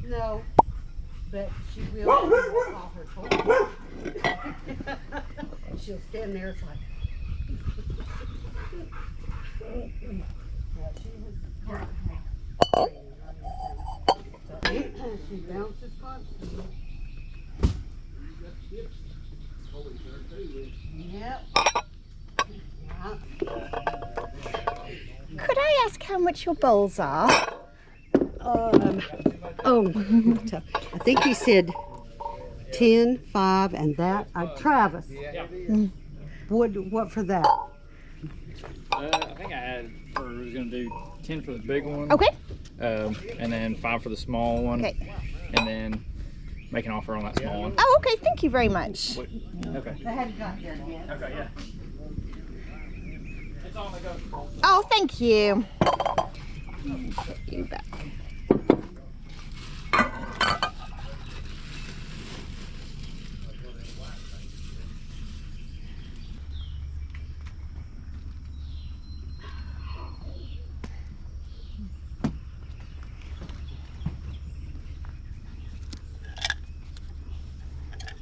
No, but she will call her toy. She'll stand there, it's like. Yeah, she was. She bounces constantly. Yep. Could I ask how much your bowls are? I think he said 10, 5, and that. Travis. What for that? I think I had, or was going to do 10 for the big one. Okay. And then 5 for the small one. Okay. And then make an offer on that small one. Oh, okay. Thank you very much. Okay. I hadn't got there yet. Okay, yeah. It's on the go. Oh, thank you. Put you back.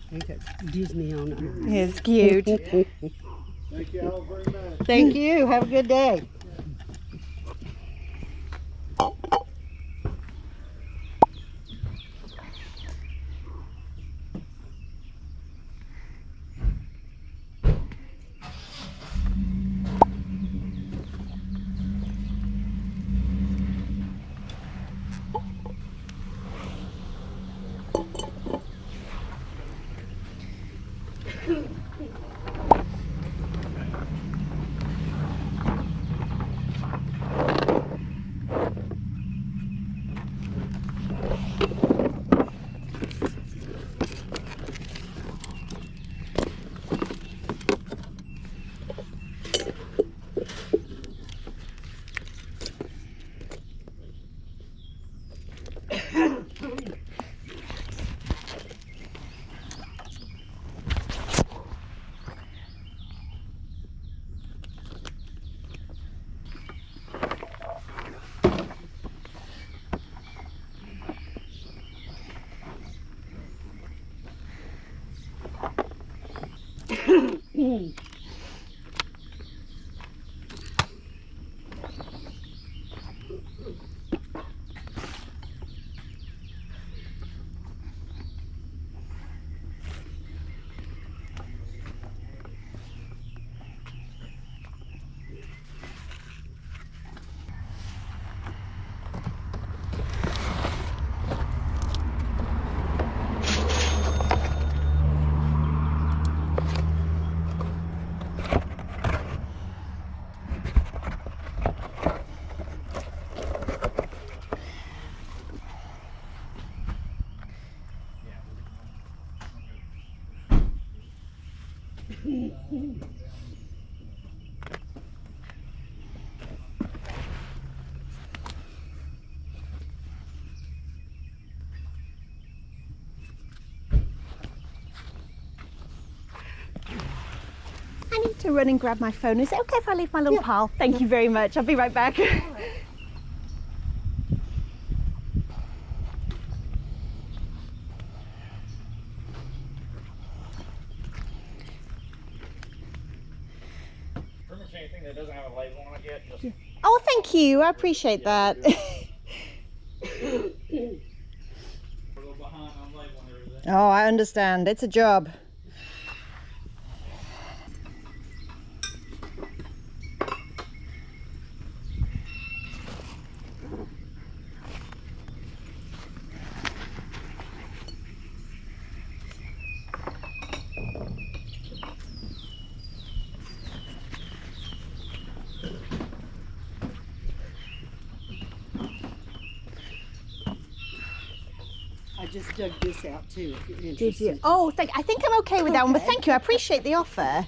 I think that's Disney on it. It's cute. Thank you all very much. Thank you. Have a good day. I need to run and grab my phone. Is it okay if I leave my little pile? Thank you very much. I'll be right back. Pretty much anything that doesn't have a label on it yet, just... Oh, thank you. I appreciate that. We're a little behind on labeling everything. Oh, I understand. It's a job. I just dug this out too, if you're Did interested. you? Oh, I think I'm okay with that one, but thank you. I appreciate the offer.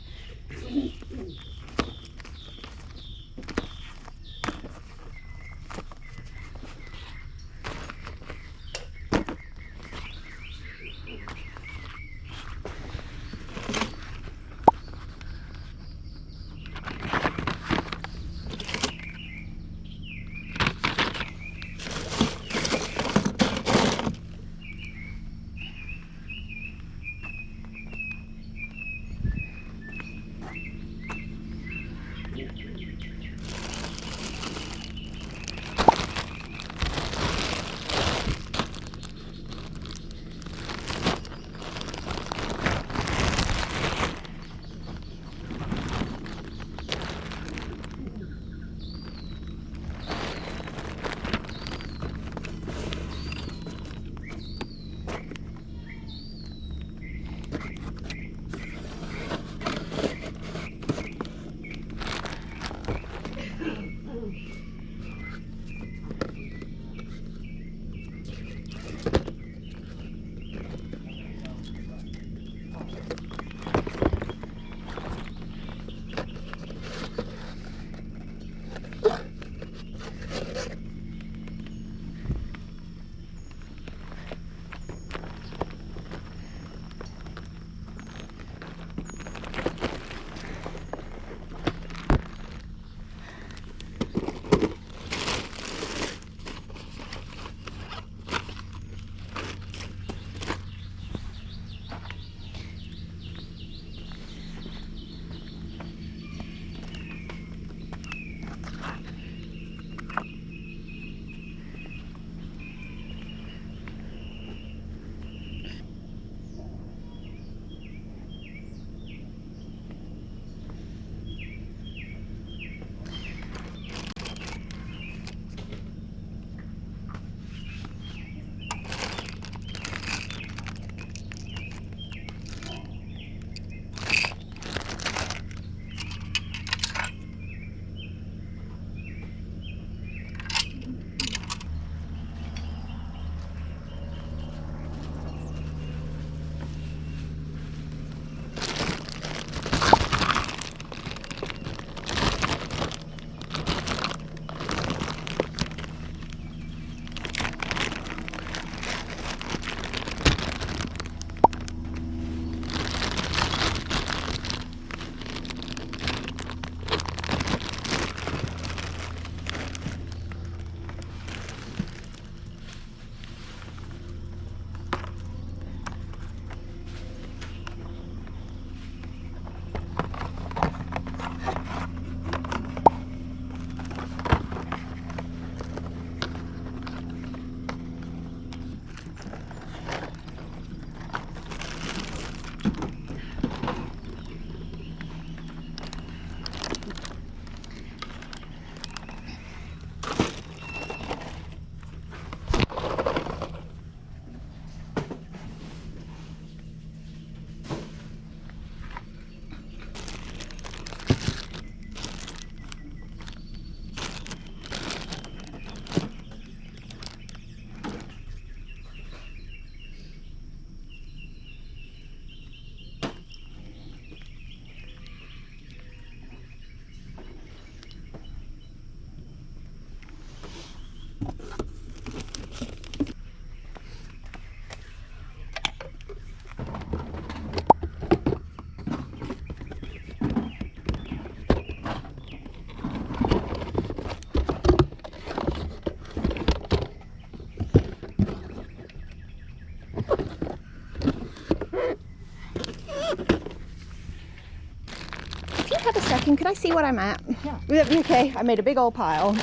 looking. Could I see what I'm at? Yeah. Would that be okay? I made a big old pile.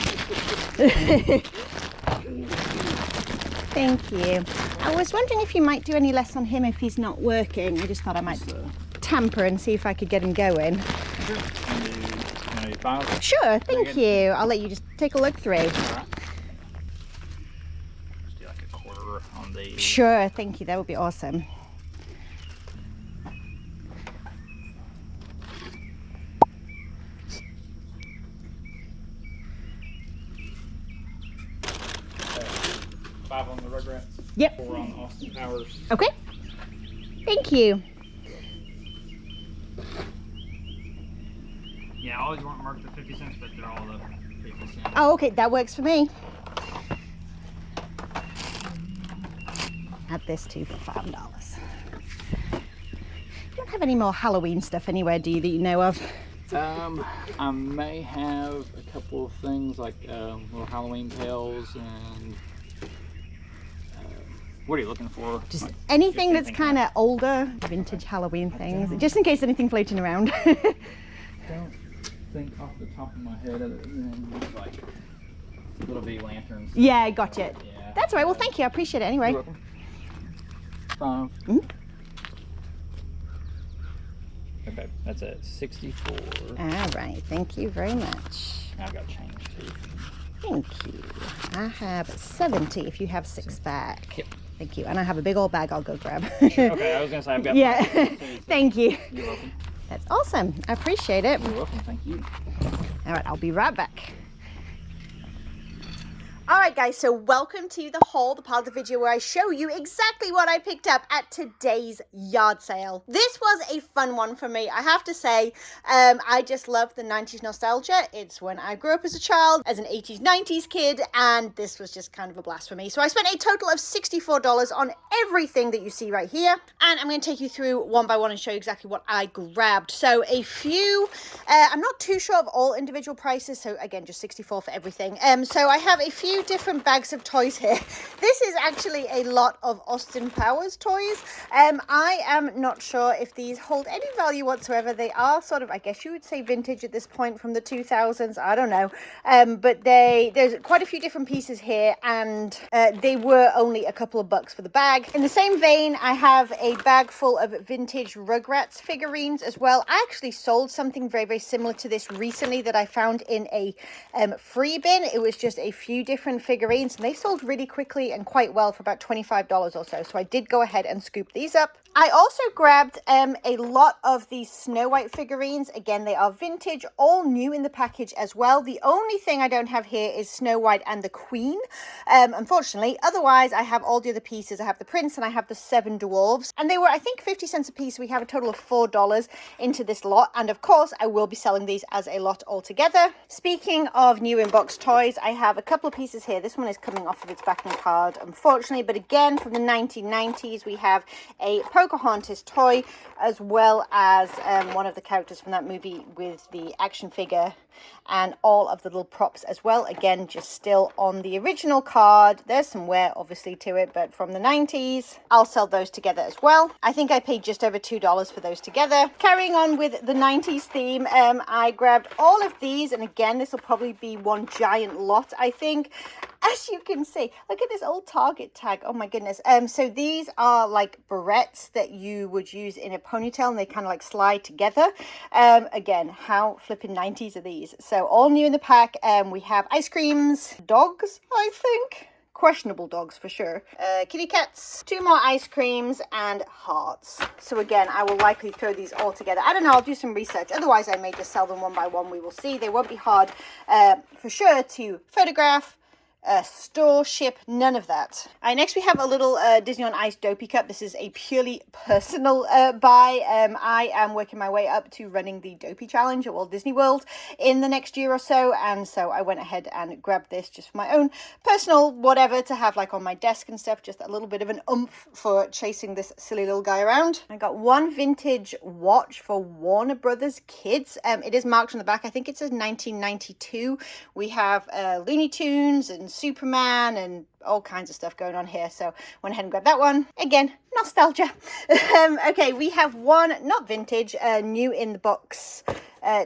Thank you. I was wondering if you might do any less on him if he's not working. I just thought I might tamper and see if I could get him going. Sure. Can you file? Sure, thank you. I'll let you just take a look through. All right. Just do like a quarter on the. Sure, thank you. That would be awesome. $5 on the Rugrats. Yep. $4 on Austin Powers. Okay. Thank you. Yeah, I always want to mark the 50 cents, but they're all the 50 cents. Oh, okay, that works for me. Add this too for $5. You don't have any more Halloween stuff anywhere, do you, that you know of? I may have a couple of things like little Halloween pails and what are you looking for? Just Like, anything that's kind of older, vintage Halloween things, just in case anything floating around. don't think off the top of my head other than like little bitty lanterns. Yeah, I got you. Yeah. That's all right. Well, thank you. I appreciate it anyway. You're welcome. $5. Mhm. Okay, that's at 64. All right. Thank you very much. I've got change too. Thank you. I have 70 if you have 6 back. Yep. Thank you. And I have a big old bag I'll go grab. Okay, I was gonna say I've got. Yeah. Thank you. You're welcome. That's awesome. I appreciate it. You're welcome. Thank you. All right, I'll be right back. All right, guys, so welcome to the haul, the part of the video where I show you exactly what I picked up at today's yard sale. This was a fun one for me, I have to say. I just love the 90s nostalgia. It's when I grew up as a child, as an 80s, 90s kid, and this was just kind of a blast for me. So I spent a total of $64 on everything that you see right here, and I'm going to take you through one by one and show you exactly what I grabbed. So a few, I'm not too sure of all individual prices, so again, just $64 for everything. So I have a few different bags of toys here. This is actually a lot of Austin Powers toys. I am not sure if these hold any value whatsoever. They are sort of, I guess you would say, vintage at this point, from the 2000s. I don't know. But there's quite a few different pieces here, and they were only a couple of bucks for the bag. In the same vein, I have a bag full of vintage Rugrats figurines as well. I actually sold something very, very similar to this recently that I found in a free bin. It was just a few different figurines, and they sold really quickly and quite well for about $25 or so. So I did go ahead and scoop these up. I also grabbed a lot of these Snow White figurines. Again, they are vintage, all new in the package as well. The only thing I don't have here is Snow White and the Queen, unfortunately. Otherwise, I have all the other pieces. I have the Prince and I have the 7 Dwarves, and they were, I think, 50 cents a piece. We have a total of $4 into this lot, and of course, I will be selling these as a lot altogether. Speaking of new in-box toys, I have a couple of pieces here. This one is coming off of its backing card, unfortunately, but again, from the 1990s, we have a Pocahontas toy, as well as one of the characters from that movie with the action figure, and all of the little props as well. Again, just still on the original card. There's some wear obviously to it, but from the 90s. I'll sell those together as well. I think I paid just over $2 for those together. Carrying on with the 90s theme, I grabbed all of these, and again, this will probably be one giant lot, I think. As you can see, look at this old Target tag. Oh my goodness. So these are like barrettes that you would use in a ponytail, and they kind of like slide together. Again, how flipping 90s are these? So all new in the pack. We have ice creams, dogs, I think. Questionable dogs for sure. Kitty cats, 2 more ice creams, and hearts. So again, I will likely throw these all together. I don't know, I'll do some research. Otherwise, I may just sell them one by one. We will see. They won't be hard for sure to photograph, store, ship, none of that. Next we have a little Disney on Ice Dopey Cup. This is a purely personal buy. I am working my way up to running the Dopey Challenge at Walt Disney World in the next year or so, and so I went ahead and grabbed this just for my own personal whatever to have like on my desk and stuff, just a little bit of an oomph for chasing this silly little guy around. I got one vintage watch for Warner Brothers Kids. It is marked on the back. I think it says 1992. We have Looney Tunes and Superman and all kinds of stuff going on here, so went ahead and grabbed that one. Again, nostalgia. Okay, we have one, not vintage, new in the box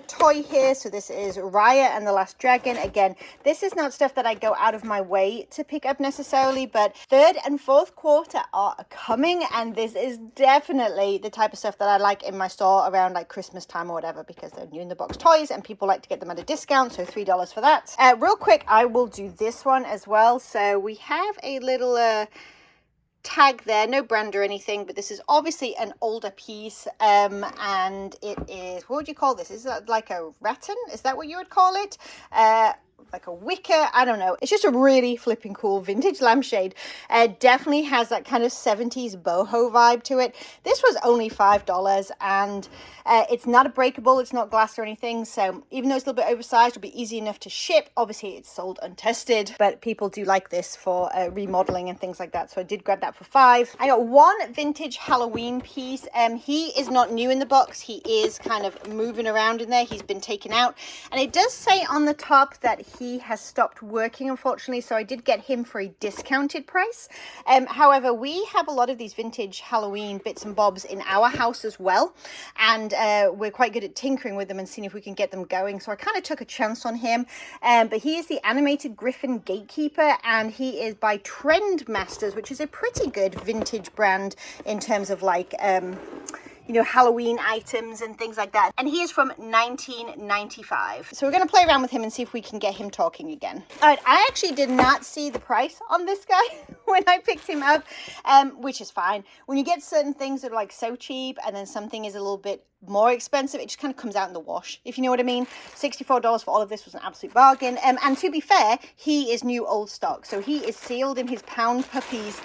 toy here. So this is Raya and the Last Dragon. Again, this is not stuff that I go out of my way to pick up necessarily, but third and fourth quarter are coming, and this is definitely the type of stuff that I like in my store around like Christmas time or whatever, because they're new in the box toys and people like to get them at a discount. So $3 for that. Real quick, I will do this one as well. So we have a little tag there, no brand or anything, but this is obviously an older piece, and it is, what would you call this? Is that like a rattan? Is that what you would call it? Like a wicker, I don't know. It's just a really flipping cool vintage lampshade. Definitely has that kind of 70s boho vibe to it. This was only $5, and it's not a breakable, it's not glass or anything, so even though it's a little bit oversized, it'll be easy enough to ship. Obviously it's sold untested, but people do like this for remodeling and things like that, so I did grab that for $5. I got one vintage Halloween piece. He is not new in the box, he is kind of moving around in there, he's been taken out, and it does say on the top that he has stopped working, unfortunately, so I did get him for a discounted price. However, we have a lot of these vintage Halloween bits and bobs in our house as well, and we're quite good at tinkering with them and seeing if we can get them going, so I kind of took a chance on him. But he is the animated Griffin Gatekeeper, and he is by Trendmasters, which is a pretty good vintage brand in terms of like you know, Halloween items and things like that. And he is from 1995. So we're going to play around with him and see if we can get him talking again. All right, I actually did not see the price on this guy when I picked him up, which is fine. When you get certain things that are like so cheap and then something is a little bit more expensive, it just kind of comes out in the wash, if you know what I mean. $64 for all of this was an absolute bargain. And to be fair, he is new old stock, so he is sealed in his Pound Puppies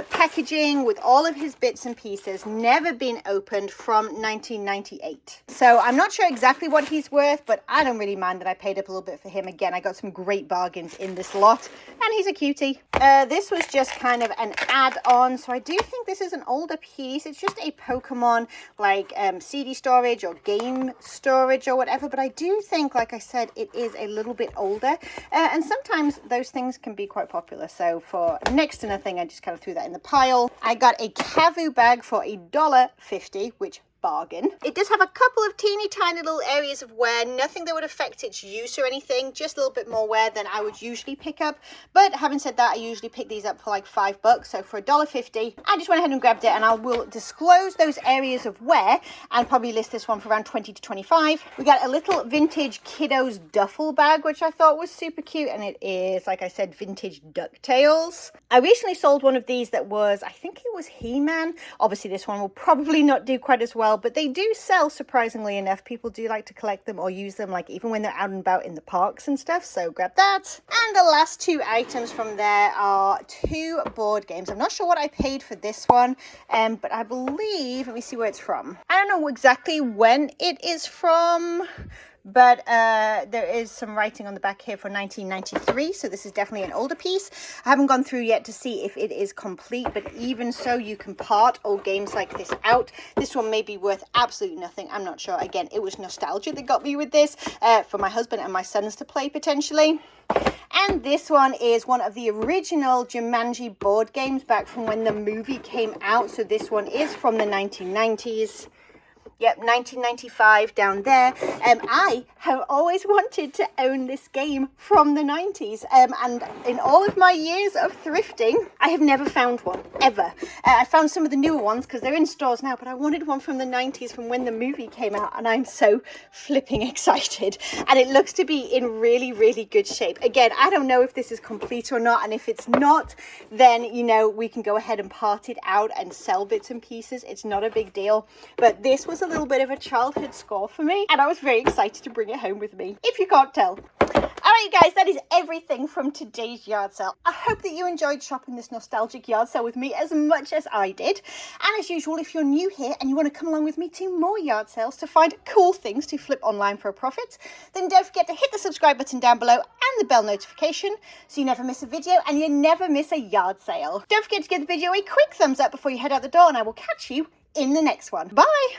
packaging with all of his bits and pieces, never been opened, from 1998. So I'm not sure exactly what he's worth, but I don't really mind that I paid up a little bit for him. Again, I got some great bargains in this lot, and he's a cutie. This was just kind of an add-on, so I do think this is an older piece. It's just a Pokemon like CD storage or game storage or whatever, but I do think, like I said, it is a little bit older, and sometimes those things can be quite popular. So for next to nothing, I just kind of threw that in the pile. I got a Kavu bag for $1.50, which bargain. It does have a couple of teeny tiny little areas of wear, nothing that would affect its use or anything, just a little bit more wear than I would usually pick up. But having said that, I usually pick these up for like $5, so for $1.50 I just went ahead and grabbed it, and I will disclose those areas of wear and probably list this one for around $20 to $25. We got a little vintage kiddos duffel bag, which I thought was super cute, and it is, like I said, vintage DuckTales. I recently sold one of these that was, I think it was He-Man. Obviously this one will probably not do quite as well, but they do sell, surprisingly enough. People do like to collect them or use them, like even when they're out and about in the parks and stuff, so grab that. And the last two items from there are two board games. I'm not sure what I paid for this one, but I believe, let me see where it's from. I don't know exactly when it is from, but there is some writing on the back here for 1993, so this is definitely an older piece. I haven't gone through yet to see if it is complete, but even so, you can part old games like this out. This one may be worth absolutely nothing, I'm not sure. Again, it was nostalgia that got me with this, for my husband and my sons to play potentially. And this one is one of the original Jumanji board games back from when the movie came out, so this one is from the 1990s. Yep, 1995 down there. I have always wanted to own this game from the 90s, and in all of my years of thrifting, I have never found one, ever. I found some of the newer ones because they're in stores now, but I wanted one from the 90s from when the movie came out, and I'm so flipping excited. And it looks to be in really, really good shape. Again, I don't know if this is complete or not, and if it's not, then, you know, we can go ahead and part it out and sell bits and pieces. It's not a big deal, but this was a little bit of a childhood score for me, and I was very excited to bring it home with me, if you can't tell. Alright guys, that is everything from today's yard sale. I hope that you enjoyed shopping this nostalgic yard sale with me as much as I did. And as usual, if you're new here and you want to come along with me to more yard sales to find cool things to flip online for a profit, then don't forget to hit the subscribe button down below and the bell notification so you never miss a video and you never miss a yard sale. Don't forget to give the video a quick thumbs up before you head out the door, and I will catch you in the next one. Bye!